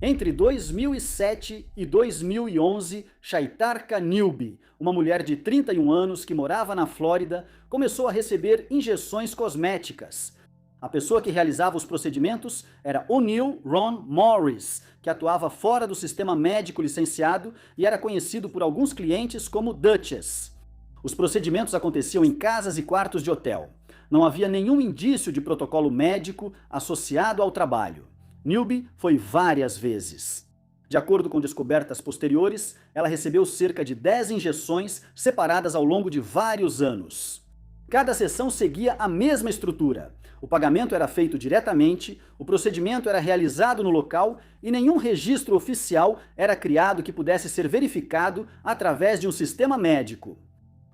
Entre 2007 e 2011, Shaitarka Newby, uma mulher de 31 anos que morava na Flórida, começou a receber injeções cosméticas. A pessoa que realizava os procedimentos era O'Neill Ron Morris, que atuava fora do sistema médico licenciado e era conhecido por alguns clientes como Duchess. Os procedimentos aconteciam em casas e quartos de hotel. Não havia nenhum indício de protocolo médico associado ao trabalho. Newby foi várias vezes. De acordo com descobertas posteriores, ela recebeu cerca de 10 injeções separadas ao longo de vários anos. Cada sessão seguia a mesma estrutura. O pagamento era feito diretamente, o procedimento era realizado no local e nenhum registro oficial era criado que pudesse ser verificado através de um sistema médico.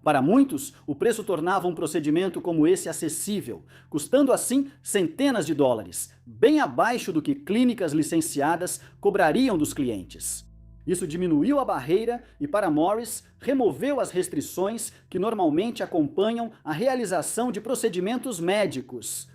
Para muitos, o preço tornava um procedimento como esse acessível, custando assim centenas de dólares, bem abaixo do que clínicas licenciadas cobrariam dos clientes. Isso diminuiu a barreira e, para Morris, removeu as restrições que normalmente acompanham a realização de procedimentos médicos.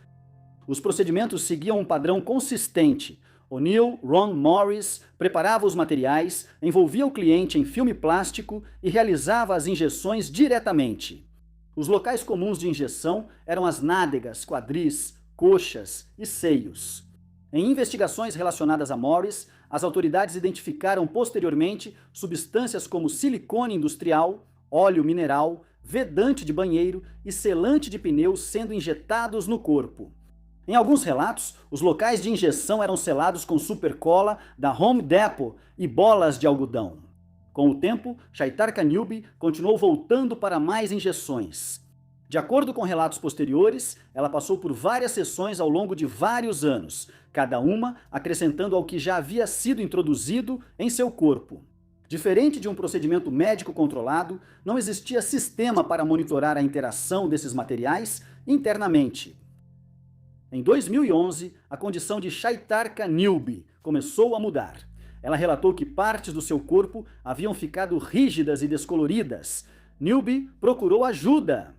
Os procedimentos seguiam um padrão consistente. O'Neill Ron Morris preparava os materiais, envolvia o cliente em filme plástico e realizava as injeções diretamente. Os locais comuns de injeção eram as nádegas, quadris, coxas e seios. Em investigações relacionadas a Morris, as autoridades identificaram posteriormente substâncias como silicone industrial, óleo mineral, vedante de banheiro e selante de pneus sendo injetados no corpo. Em alguns relatos, os locais de injeção eram selados com supercola da Home Depot e bolas de algodão. Com o tempo, Shaitarka Newby continuou voltando para mais injeções. De acordo com relatos posteriores, ela passou por várias sessões ao longo de vários anos, cada uma acrescentando ao que já havia sido introduzido em seu corpo. Diferente de um procedimento médico controlado, não existia sistema para monitorar a interação desses materiais internamente. Em 2011, a condição de Shaitarka Newby começou a mudar. Ela relatou que partes do seu corpo haviam ficado rígidas e descoloridas. Newby procurou ajuda.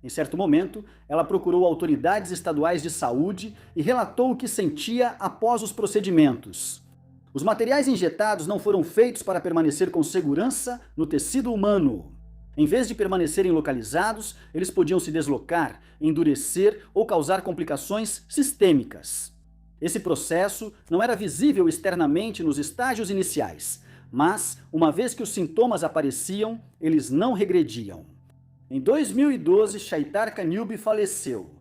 Em certo momento, ela procurou autoridades estaduais de saúde e relatou o que sentia após os procedimentos. Os materiais injetados não foram feitos para permanecer com segurança no tecido humano. Em vez de permanecerem localizados, eles podiam se deslocar, endurecer ou causar complicações sistêmicas. Esse processo não era visível externamente nos estágios iniciais, mas, uma vez que os sintomas apareciam, eles não regrediam. Em 2012, Shaitarka Newby faleceu.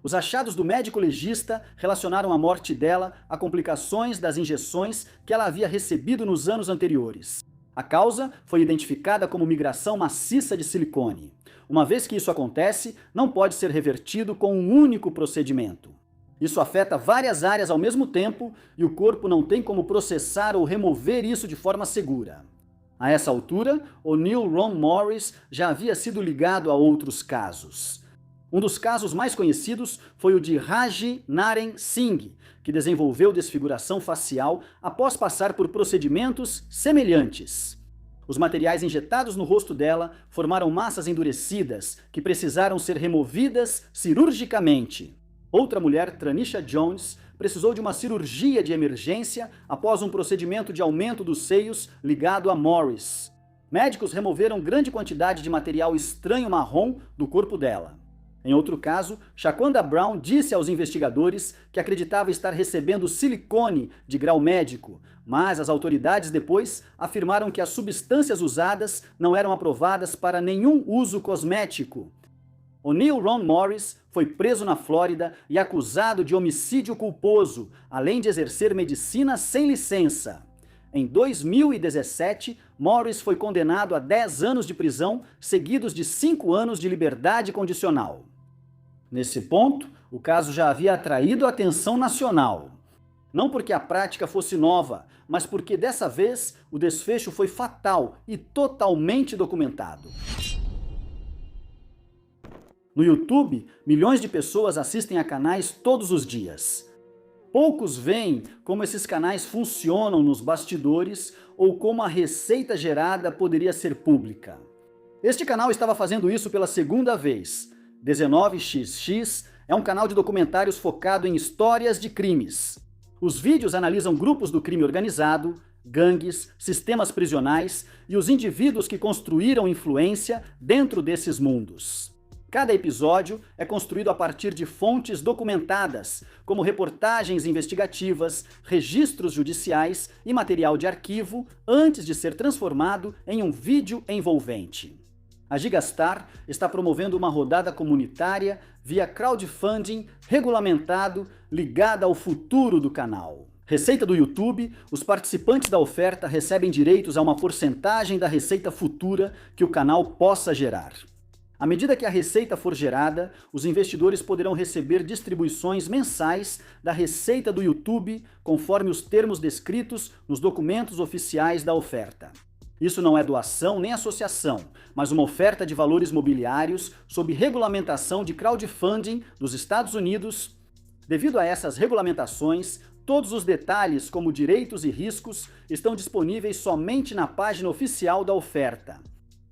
Os achados do médico legista relacionaram a morte dela a complicações das injeções que ela havia recebido nos anos anteriores. A causa foi identificada como migração maciça de silicone. Uma vez que isso acontece, não pode ser revertido com um único procedimento. Isso afeta várias áreas ao mesmo tempo e o corpo não tem como processar ou remover isso de forma segura. A essa altura, O'Neill Ron Morris já havia sido ligado a outros casos. Um dos casos mais conhecidos foi o de Raji Naren Singh, que desenvolveu desfiguração facial após passar por procedimentos semelhantes. Os materiais injetados no rosto dela formaram massas endurecidas que precisaram ser removidas cirurgicamente. Outra mulher, Tranisha Jones, precisou de uma cirurgia de emergência após um procedimento de aumento dos seios ligado a Morris. Médicos removeram grande quantidade de material estranho marrom do corpo dela. Em outro caso, Shaquanda Brown disse aos investigadores que acreditava estar recebendo silicone de grau médico, mas as autoridades depois afirmaram que as substâncias usadas não eram aprovadas para nenhum uso cosmético. O'Neill Ron Morris foi preso na Flórida e acusado de homicídio culposo, além de exercer medicina sem licença. Em 2017, Morris foi condenado a 10 anos de prisão, seguidos de 5 anos de liberdade condicional. Nesse ponto, o caso já havia atraído a atenção nacional. Não porque a prática fosse nova, mas porque dessa vez o desfecho foi fatal e totalmente documentado. No YouTube, milhões de pessoas assistem a canais todos os dias. Poucos veem como esses canais funcionam nos bastidores ou como a receita gerada poderia ser pública. Este canal estava fazendo isso pela segunda vez. 19XX é um canal de documentários focado em histórias de crimes. Os vídeos analisam grupos do crime organizado, gangues, sistemas prisionais e os indivíduos que construíram influência dentro desses mundos. Cada episódio é construído a partir de fontes documentadas, como reportagens investigativas, registros judiciais e material de arquivo, antes de ser transformado em um vídeo envolvente. A Gigastar está promovendo uma rodada comunitária via crowdfunding regulamentado ligada ao futuro do canal. Receita do YouTube: os participantes da oferta recebem direitos a uma porcentagem da receita futura que o canal possa gerar. À medida que a receita for gerada, os investidores poderão receber distribuições mensais da receita do YouTube conforme os termos descritos nos documentos oficiais da oferta. Isso não é doação nem associação, mas uma oferta de valores mobiliários sob regulamentação de crowdfunding dos Estados Unidos. Devido a essas regulamentações, todos os detalhes, como direitos e riscos, estão disponíveis somente na página oficial da oferta.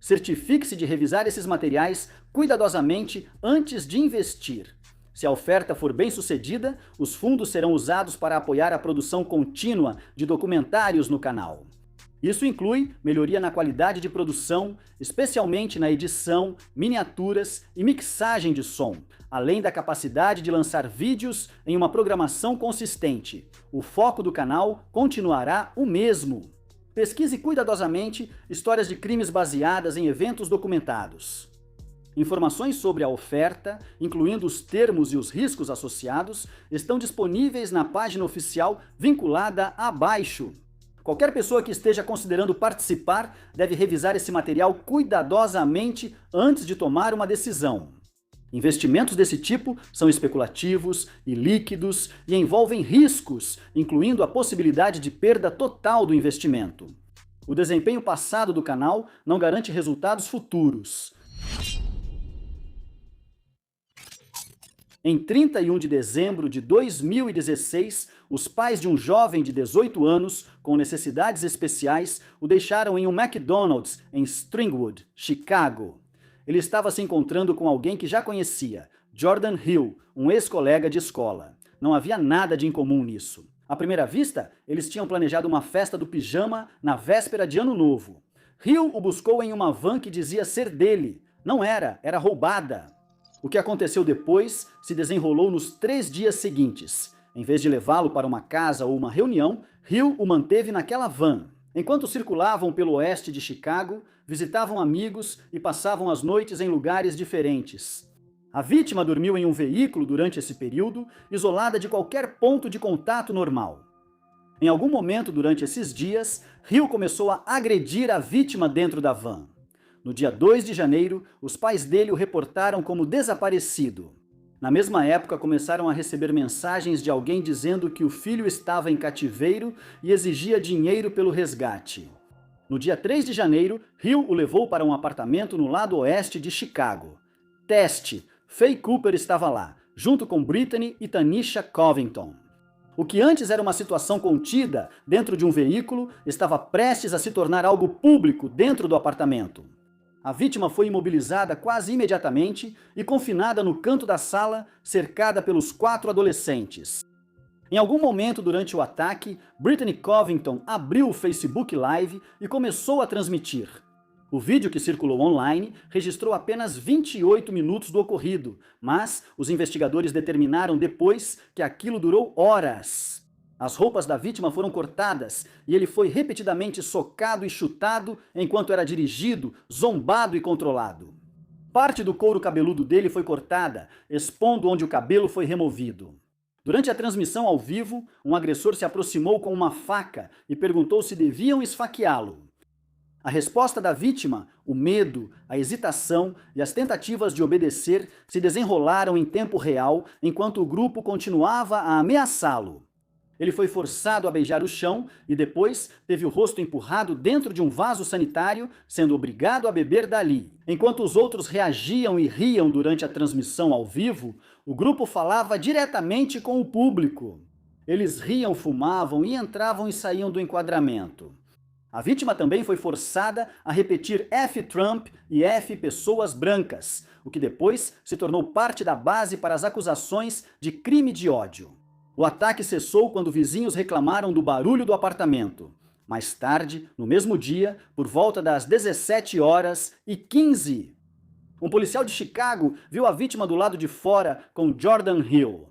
Certifique-se de revisar esses materiais cuidadosamente antes de investir. Se a oferta for bem-sucedida, os fundos serão usados para apoiar a produção contínua de documentários no canal. Isso inclui melhoria na qualidade de produção, especialmente na edição, miniaturas e mixagem de som, além da capacidade de lançar vídeos em uma programação consistente. O foco do canal continuará o mesmo. Pesquise cuidadosamente histórias de crimes baseadas em eventos documentados. Informações sobre a oferta, incluindo os termos e os riscos associados, estão disponíveis na página oficial vinculada abaixo. Qualquer pessoa que esteja considerando participar deve revisar esse material cuidadosamente antes de tomar uma decisão. Investimentos desse tipo são especulativos e líquidos e envolvem riscos, incluindo a possibilidade de perda total do investimento. O desempenho passado do canal não garante resultados futuros. Em 31 de dezembro de 2016, os pais de um jovem de 18 anos com necessidades especiais o deixaram em um McDonald's em Stringwood, Chicago. Ele estava se encontrando com alguém que já conhecia, Jordan Hill, um ex-colega de escola. Não havia nada de incomum nisso. À primeira vista, eles tinham planejado uma festa do pijama na véspera de Ano Novo. Hill o buscou em uma van que dizia ser dele. Não era, era roubada. O que aconteceu depois se desenrolou nos 3 dias seguintes. Em vez de levá-lo para uma casa ou uma reunião, Hill o manteve naquela van. Enquanto circulavam pelo oeste de Chicago, visitavam amigos e passavam as noites em lugares diferentes. A vítima dormiu em um veículo durante esse período, isolada de qualquer ponto de contato normal. Em algum momento durante esses dias, Hill começou a agredir a vítima dentro da van. No dia 2 de janeiro, os pais dele o reportaram como desaparecido. Na mesma época, começaram a receber mensagens de alguém dizendo que o filho estava em cativeiro e exigia dinheiro pelo resgate. No dia 3 de janeiro, Hill o levou para um apartamento no lado oeste de Chicago. Teste: Faye Cooper estava lá, junto com Brittany e Tanisha Covington. O que antes era uma situação contida dentro de um veículo estava prestes a se tornar algo público dentro do apartamento. A vítima foi imobilizada quase imediatamente e confinada no canto da sala, cercada pelos 4 adolescentes. Em algum momento durante o ataque, Brittany Covington abriu o Facebook Live e começou a transmitir. O vídeo que circulou online registrou apenas 28 minutos do ocorrido, mas os investigadores determinaram depois que aquilo durou horas. As roupas da vítima foram cortadas e ele foi repetidamente socado e chutado enquanto era dirigido, zombado e controlado. Parte do couro cabeludo dele foi cortada, expondo onde o cabelo foi removido. Durante a transmissão ao vivo, um agressor se aproximou com uma faca e perguntou se deviam esfaqueá-lo. A resposta da vítima, o medo, a hesitação e as tentativas de obedecer se desenrolaram em tempo real enquanto o grupo continuava a ameaçá-lo. Ele foi forçado a beijar o chão e depois teve o rosto empurrado dentro de um vaso sanitário, sendo obrigado a beber dali. Enquanto os outros reagiam e riam durante a transmissão ao vivo, o grupo falava diretamente com o público. Eles riam, fumavam e entravam e saíam do enquadramento. A vítima também foi forçada a repetir F Trump e F pessoas brancas, o que depois se tornou parte da base para as acusações de crime de ódio. O ataque cessou quando vizinhos reclamaram do barulho do apartamento. Mais tarde, no mesmo dia, por volta das 17h15, um policial de Chicago viu a vítima do lado de fora com Jordan Hill.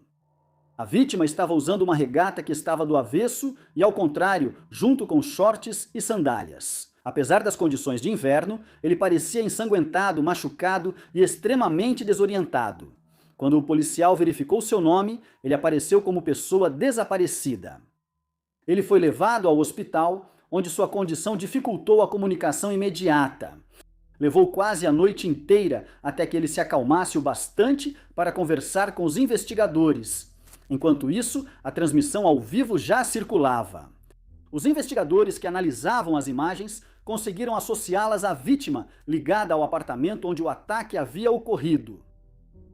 A vítima estava usando uma regata que estava do avesso e ao contrário, junto com shorts e sandálias. Apesar das condições de inverno, ele parecia ensanguentado, machucado e extremamente desorientado. Quando o policial verificou seu nome, ele apareceu como pessoa desaparecida. Ele foi levado ao hospital, onde sua condição dificultou a comunicação imediata. Levou quase a noite inteira até que ele se acalmasse o bastante para conversar com os investigadores. Enquanto isso, a transmissão ao vivo já circulava. Os investigadores que analisavam as imagens conseguiram associá-las à vítima ligada ao apartamento onde o ataque havia ocorrido,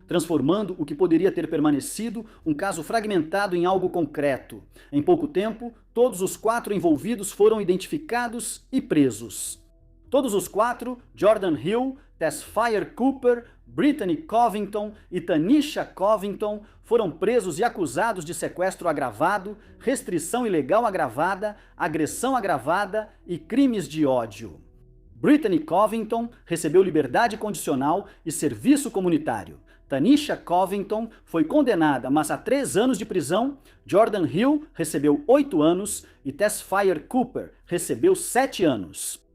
transformando o que poderia ter permanecido um caso fragmentado em algo concreto. Em pouco tempo, todos os 4 envolvidos foram identificados e presos. Todos os 4, Jordan Hill, Tesfaye Cooper, Brittany Covington e Tanisha Covington, foram presos e acusados de sequestro agravado, restrição ilegal agravada, agressão agravada e crimes de ódio. Brittany Covington recebeu liberdade condicional e serviço comunitário. Tanisha Covington foi condenada, mas a 3 anos de prisão. Jordan Hill recebeu 8 anos e Tesfaye Cooper recebeu 7 anos.